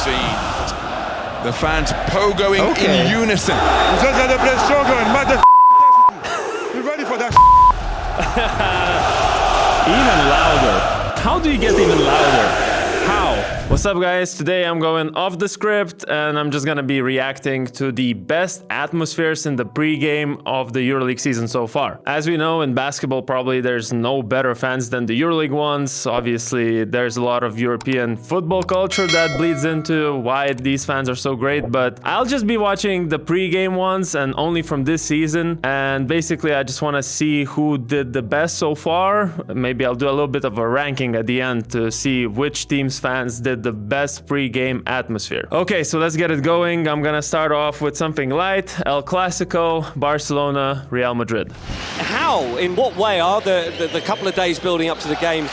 seen. The fans pogoing in unison. You ready for that? Even louder. How do you get even louder? How? What's up, guys? Today I'm going off the script and I'm just gonna be reacting to the best atmospheres in the pre-game of the EuroLeague season so far. As we know, in basketball probably there's no better fans than the EuroLeague ones. Obviously there's a lot of European football culture that bleeds into why these fans are so great, but I'll just be watching the pre-game ones and only from this season, and basically I just want to see who did the best so far. Maybe I'll do a little bit of a ranking at the end to see which team's fans did the best pre-game atmosphere. Okay, so let's get it going. I'm gonna start off with something light. El Clasico, Barcelona, Real Madrid. How, in what way are the couple of days building up to the game?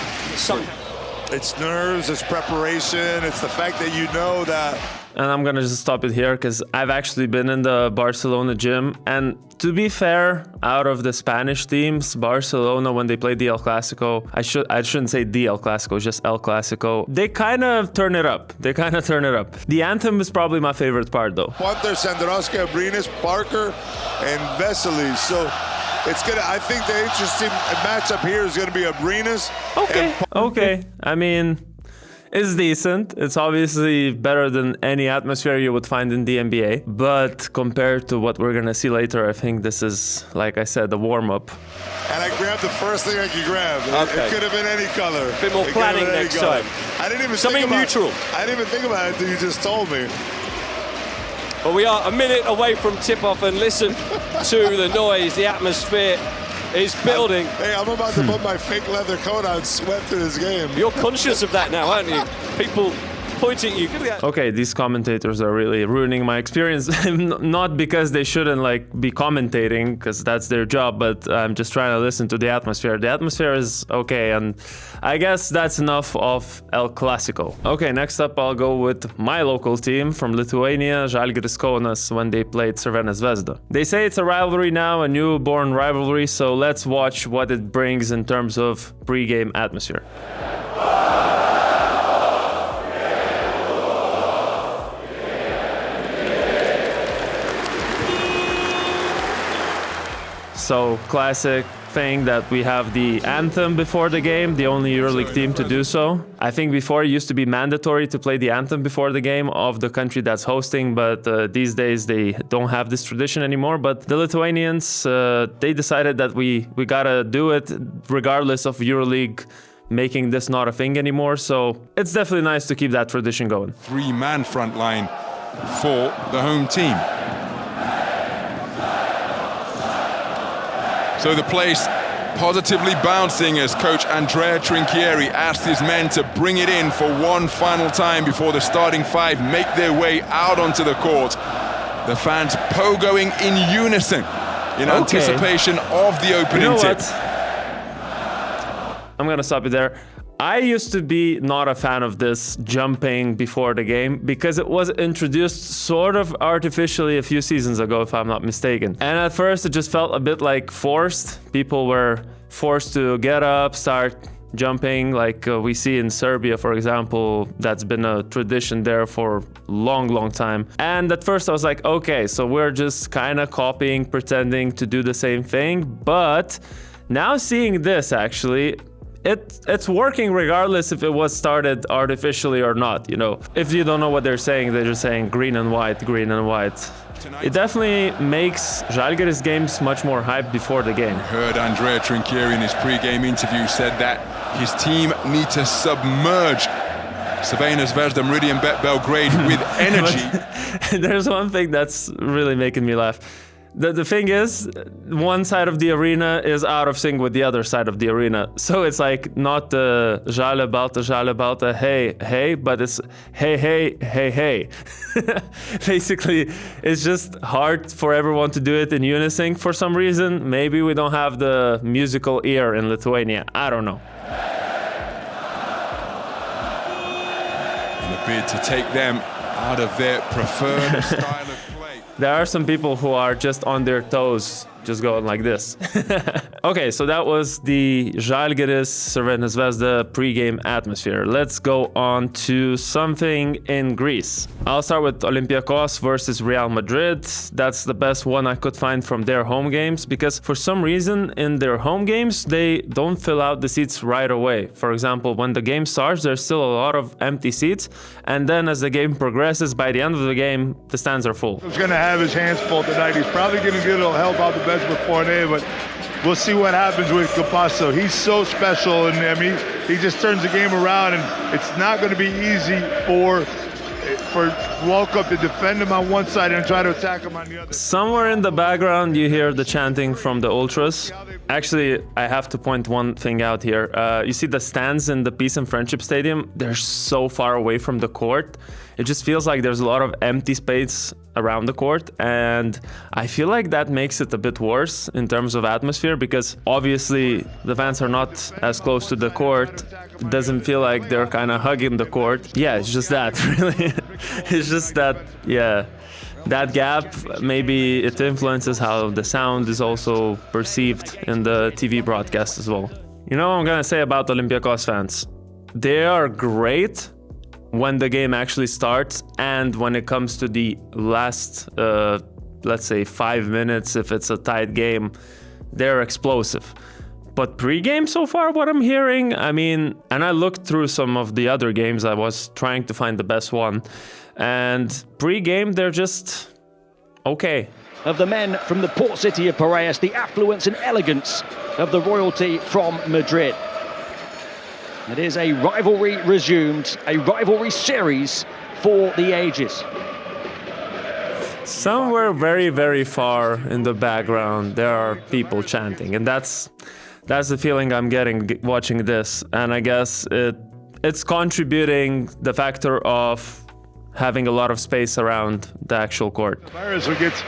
It's nerves, it's preparation, it's the fact that you know that. And I'm gonna just stop it here because I've actually been in the Barcelona gym, and to be fair, out of the Spanish teams, Barcelona, when they played the El Clasico, I shouldn't say the El Clasico, just El Clasico, they kind of turn it up. The anthem is probably my favorite part though. Ponter, Sandrowska, Abrinas, Parker, and Vesely. So it's gonna. I think the interesting matchup here is gonna be Abrinas. Okay. I mean, it's decent. It's obviously better than any atmosphere you would find in the NBA. But compared to what we're gonna see later, I think this is, like I said, the warm-up. And I grabbed the first thing I could grab. Okay. It could have been any color. A bit more planning next time. I didn't even Something think about neutral. I didn't even think about it until you just told me. Well, we are a minute away from tip-off, and listen to the noise. The atmosphere is building. I'm about to put my fake leather coat on, sweat through this game. You're conscious of that now, aren't you? People pointing at you. Okay, these commentators are really ruining my experience. Not because they shouldn't be commentating, because that's their job, but I'm just trying to listen to the atmosphere. The atmosphere is okay, and I guess that's enough of El Clasico. Okay, next up I'll go with my local team from Lithuania, Gytis Kaunas, when they played Crvena Zvezda. They say it's a rivalry now, a newborn rivalry, so let's watch what it brings in terms of pre-game atmosphere. So, classic thing that we have the anthem before the game, the only EuroLeague team to do so. I think before it used to be mandatory to play the anthem before the game of the country that's hosting, but these days they don't have this tradition anymore. But the Lithuanians, they decided that we gotta do it regardless of EuroLeague making this not a thing anymore. So it's definitely nice to keep that tradition going. Three-man front line for the home team. So the place positively bouncing as coach Andrea Trinchieri asked his men to bring it in for one final time before the starting five make their way out onto the court. The fans pogoing in unison in anticipation of the opening tip. I'm gonna stop you there. I used to be not a fan of this jumping before the game because it was introduced sort of artificially a few seasons ago, if I'm not mistaken. And at first it just felt a bit like forced. People were forced to get up, start jumping, like we see in Serbia, for example. That's been a tradition there for a long time. And at first I was like, okay, so we're just kind of copying, pretending to do the same thing. But now seeing this, actually, it's working regardless if it was started artificially or not, you know. If you don't know what they're saying green and white, green and white. It definitely makes Žalgiris games much more hyped before the game. Heard Andrea Trinchieri in his pre-game interview said that his team need to submerge Crvena Zvezda Meridian Bet Belgrade with energy. There's one thing that's really making me laugh. The thing is, one side of the arena is out of sync with the other side of the arena. So it's like not the Žale Balta, hey, but it's hey. Basically, it's just hard for everyone to do it in unison for some reason. Maybe we don't have the musical ear in Lithuania. I don't know. In a bid to take them out of their preferred style of play. There are some people who are just on their toes just going like this. Okay, so that was the Gytis Crvena Zvezda pre-game atmosphere. Let's go on to something in Greece. I'll start with Olympiacos versus Real Madrid. That's the best one I could find from their home games, because for some reason in their home games they don't fill out the seats right away. For example, when the game starts, there's still a lot of empty seats, and then as the game progresses, by the end of the game, the stands are full. He's going to have his hands full tonight. He's probably going to get a little help out the bench with Fournier, but we'll see what happens with Capasso. He's so special, and I mean, he just turns the game around, and it's not going to be easy for Walkup to defend him on one side and try to attack him on the other. Somewhere in the background you hear the chanting from the ultras. Actually, I have to point one thing out here. You see the stands in the Peace and Friendship Stadium? They're so far away from the court. It just feels like there's a lot of empty space around the court, and I feel like that makes it a bit worse in terms of atmosphere, because obviously the fans are not as close to the court. It doesn't feel like they're kind of hugging the court. Yeah, it's just that, really. It's just that, yeah, that gap, maybe it influences how the sound is also perceived in the TV broadcast as well. You know what I'm gonna say about Olympiacos fans? They are great when the game actually starts, and when it comes to the last, let's say 5 minutes, if it's a tight game, they're explosive. But pre-game so far, what I'm hearing, I mean, and I looked through some of the other games, I was trying to find the best one, and pre-game, they're just okay. Of the men from the port city of Piraeus, the affluence and elegance of the royalty from Madrid. It is a rivalry resumed, a rivalry series for the ages. Somewhere very, very far in the background, there are people chanting, and that's the feeling I'm getting watching this. And I guess it's contributing the factor of having a lot of space around the actual court. Virus who gets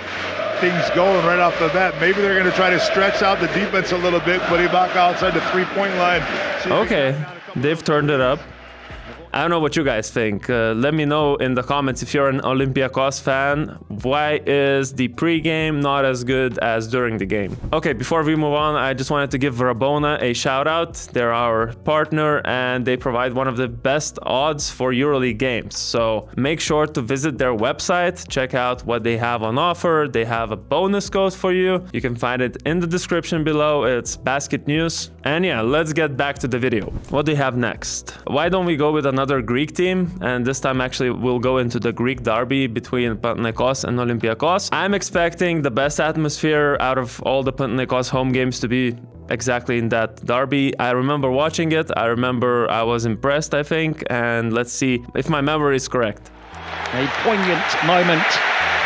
things going right off the bat. Maybe they're going to try to stretch out the defense a little bit, put him back outside the three-point line. Okay, they've turned it up. I don't know what you guys think. Let me know in the comments if you're an Olympiacos fan. Why is the pregame not as good as during the game? Okay, before we move on, I just wanted to give Rabona a shout out. They're our partner and they provide one of the best odds for EuroLeague games. So make sure to visit their website, check out what they have on offer. They have a bonus code for you. You can find it in the description below. It's BasketNews. And yeah, let's get back to the video. What do you have next? Why don't we go with another Greek team? And this time actually we'll go into the Greek derby between Panathinaikos and Olympiacos. I'm expecting the best atmosphere out of all the Panathinaikos home games to be exactly in that derby. I remember watching it. I remember I was impressed, I think. And let's see if my memory is correct. A poignant moment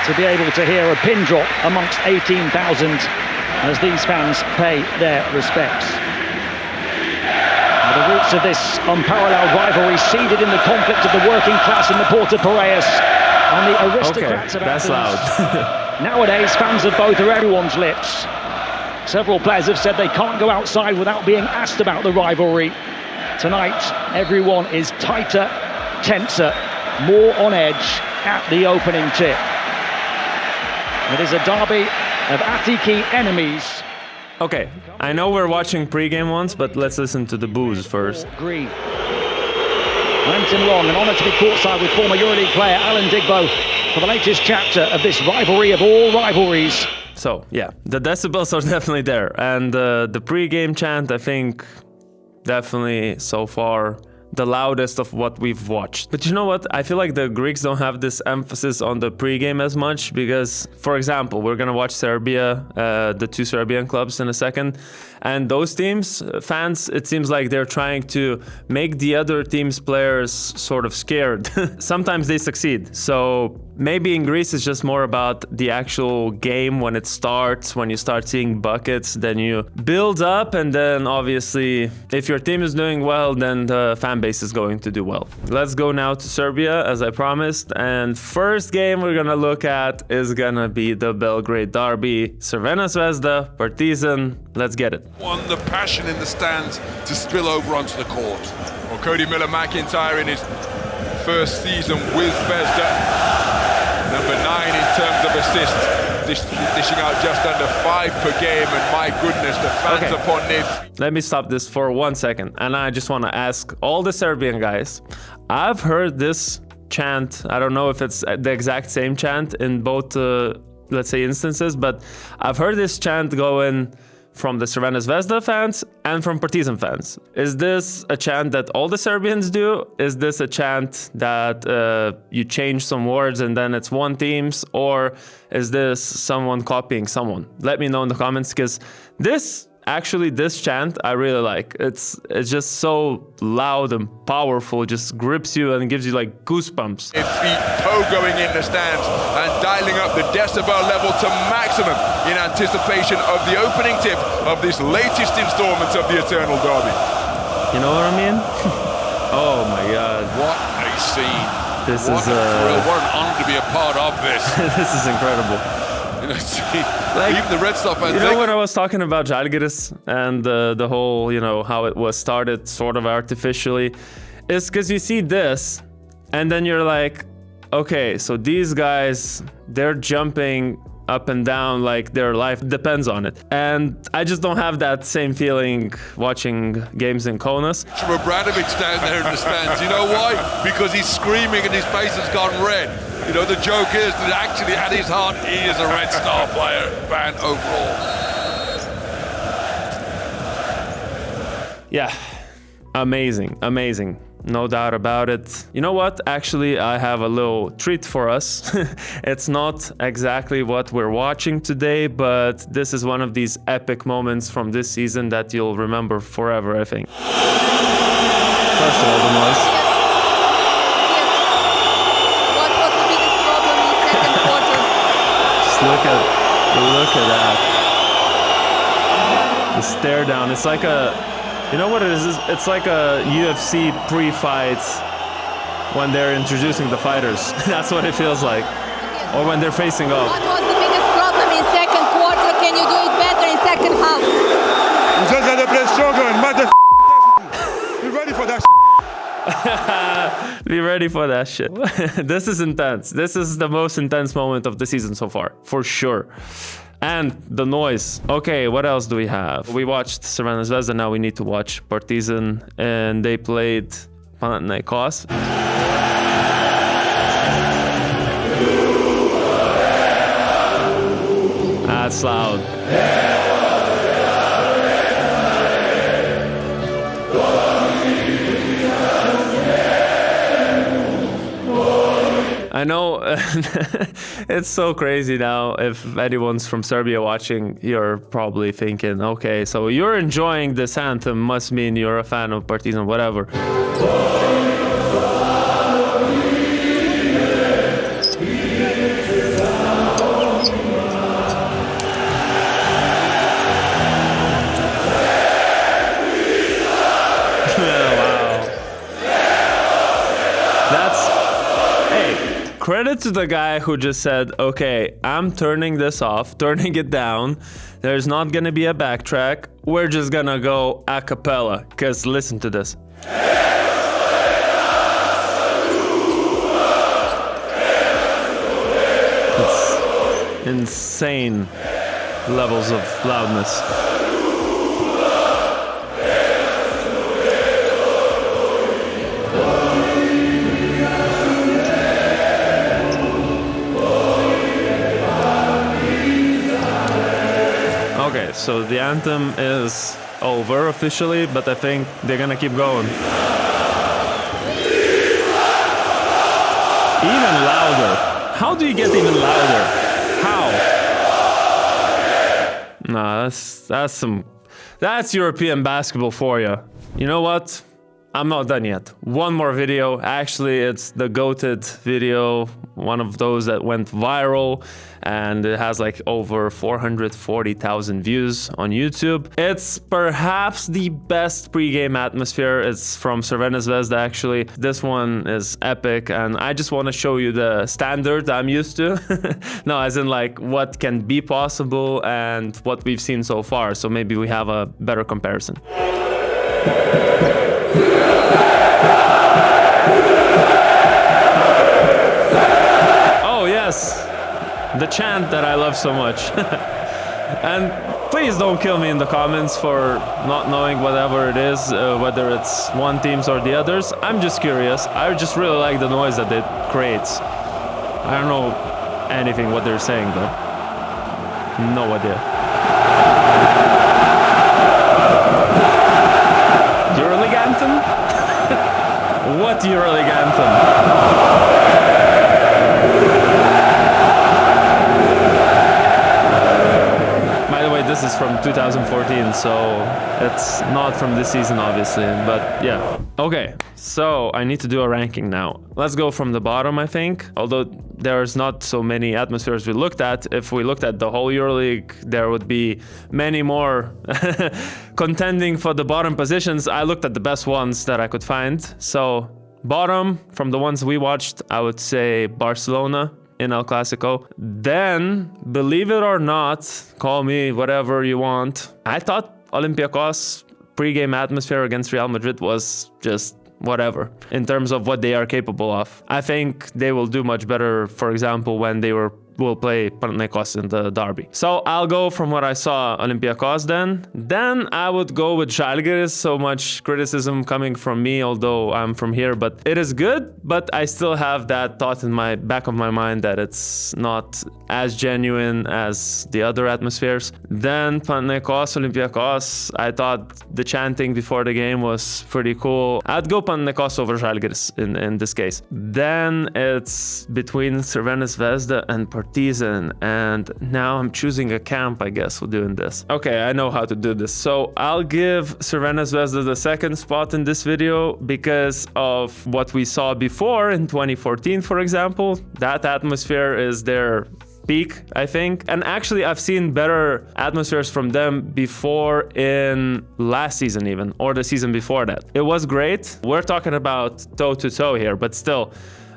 to be able to hear a pin drop amongst 18,000 as these fans pay their respects. The roots of this unparalleled rivalry seeded in the conflict of the working class in the port of Piraeus and the aristocrats of that's Athens. loud. Nowadays, fans of both are everyone's lips. Several players have said they can't go outside without being asked about the rivalry. Tonight, everyone is tighter, tenser, more on edge at the opening tip. It is a derby of Attiki enemies. Okay, I know we're watching pre-game ones, but let's listen to the boos first. Green. Hampton Long, an honour to be courtside with former EuroLeague player Alan Digbo for the latest chapter of this rivalry of all rivalries. So, yeah, the decibels are definitely there. And the pre-game chant, I think, definitely so far the loudest of what we've watched. But you know what? I feel like the Greeks don't have this emphasis on the pre-game as much because, for example, we're gonna watch Serbia, the two Serbian clubs in a second, and those teams, fans, it seems like they're trying to make the other team's players sort of scared. Sometimes they succeed. So maybe in Greece it's just more about the actual game when it starts, when you start seeing buckets, then you build up, and then obviously if your team is doing well, then the fan base is going to do well. Let's go now to Serbia, as I promised, and first game we're gonna look at is gonna be the Belgrade derby. Crvena Zvezda, Partizan, let's get it. Want the passion in the stands to spill over onto the court. Well, Cody Miller-McIntyre in his first season with Zvezda, number 9 in terms of assists. dishing out just under 5 per game, and my goodness, the fans upon this. Let me stop this for 1 second, and I just want to ask all the Serbian guys. I've heard this chant. I don't know if it's the exact same chant in both, let's say, instances, but I've heard this chant going from the Crvena Zvezda fans and from Partizan fans. Is this a chant that all the Serbians do? Is this a chant that you change some words and then it's one team's? Or is this someone copying someone? Let me know in the comments, because this chant I really like. It's just so loud and powerful, just grips you and gives you like goosebumps. His feet toe-going in the stands and dialing up the decibel level to maximum in anticipation of the opening tip of this latest installment of the Eternal Derby. You know what I mean? Oh my God. What a scene. This what is a thrill. What an honor to be a part of this. This is incredible. Like, even the Red Star fans. You know, when I was talking about Gytis and the whole, you know, how it was started sort of artificially, it's because you see this and then you're like, okay, so these guys, they're jumping up and down like their life depends on it. And I just don't have that same feeling watching games in Kaunas. Obradovic down there in the stands. You know why? Because he's screaming and his face has gone red. You know, the joke is that actually at his heart, he is a Red Star player, fan overall. Yeah, amazing, amazing. No doubt about it. You know what? Actually, I have a little treat for us. It's not exactly what we're watching today, but this is one of these epic moments from this season that you'll remember forever, I think. First of all, the noise. What was the biggest problem in the second quarter? Just look at that. The stare down. It's like a... You know what it is? It's like a UFC pre-fight when they're introducing the fighters. That's what it feels like. Or when they're facing off. What was the biggest problem in second quarter? Can you do it better in second half? You just gotta play stronger and mother. Be ready for that. Be ready for that shit. This is intense. This is the most intense moment of the season so far, for sure. And the noise. Okay, what else do we have? We watched Crvena Zvezda, now we need to watch Partizan, and they played Panathinaikos. That's loud. I know it's so crazy now. If anyone's from Serbia watching, you're probably thinking, okay, so you're enjoying this anthem, must mean you're a fan of Partizan, whatever. Credit to the guy who just said, okay, I'm turning this off, turning it down. There's not gonna be a backtrack. We're just gonna go a cappella, because listen to this. It's insane levels of loudness. Okay, so the anthem is over officially, but I think they're gonna keep going. Even louder. How do you get even louder? How? Nah, that's European basketball for you. You know what? I'm not done yet. One more video. Actually, it's the GOATed video, one of those that went viral, and it has like over 440,000 views on YouTube. It's perhaps the best pre-game atmosphere. It's from Crvena Zvezda, actually. This one is epic, and I just want to show you the standard I'm used to. No, as in like what can be possible and what we've seen so far. So maybe we have a better comparison. Oh yes, the chant that I love so much. And please don't kill me in the comments for not knowing whatever it is, whether it's one teams or the others. I'm just curious. I just really like the noise that it creates. I don't know anything what they're saying though. No idea. EuroLeague anthem? What EuroLeague anthem? This is from 2014, so it's not from this season, obviously, but yeah. Okay, so I need to do a ranking now. Let's go from the bottom, I think. Although there's not so many atmospheres we looked at. If we looked at the whole EuroLeague, there would be many more contending for the bottom positions. I looked at the best ones that I could find. So bottom, from the ones we watched, I would say Barcelona in El Clasico. Then, believe it or not, call me whatever you want, I thought Olympiacos pre-game atmosphere against Real Madrid was just whatever in terms of what they are capable of. I think they will do much better, for example, when they will play Panathinaikos in the derby. So I'll go from what I saw Olympiacos then. Then I would go with Žalgiris. So much criticism coming from me, although I'm from here, but it is good. But I still have that thought in my back of my mind that it's not as genuine as the other atmospheres. Then Panathinaikos, Olympiacos, I thought the chanting before the game was pretty cool. I'd go Panathinaikos over Žalgiris in this case. Then it's between Crvena Zvezda and Partizan, and now I'm choosing a camp, I guess, for doing this. Okay, I know how to do this. So I'll give Crvena Zvezda the second spot in this video because of what we saw before in 2014, for example. That atmosphere is their peak, I think. And actually, I've seen better atmospheres from them before in last season even, or the season before that. It was great. We're talking about toe-to-toe here, but still,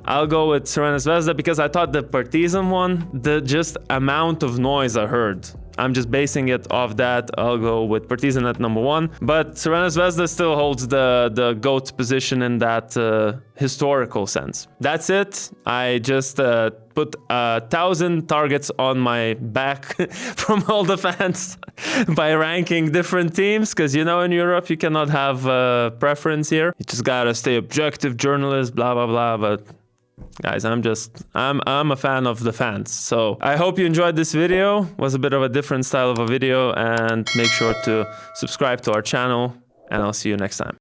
I'll go with Crvena Zvezda because I thought the Partizan one, the just amount of noise I heard, I'm just basing it off that. I'll go with Partizan at number one. But Crvena Zvezda still holds the GOAT position in that historical sense. That's it. I just put 1,000 targets on my back from all the fans by ranking different teams. Because, you know, in Europe, you cannot have preference here. You just gotta stay objective journalist, blah, blah, blah. But guys, I'm a fan of the fans. So I hope you enjoyed this video. It was a bit of a different style of a video, and make sure to subscribe to our channel, and I'll see you next time.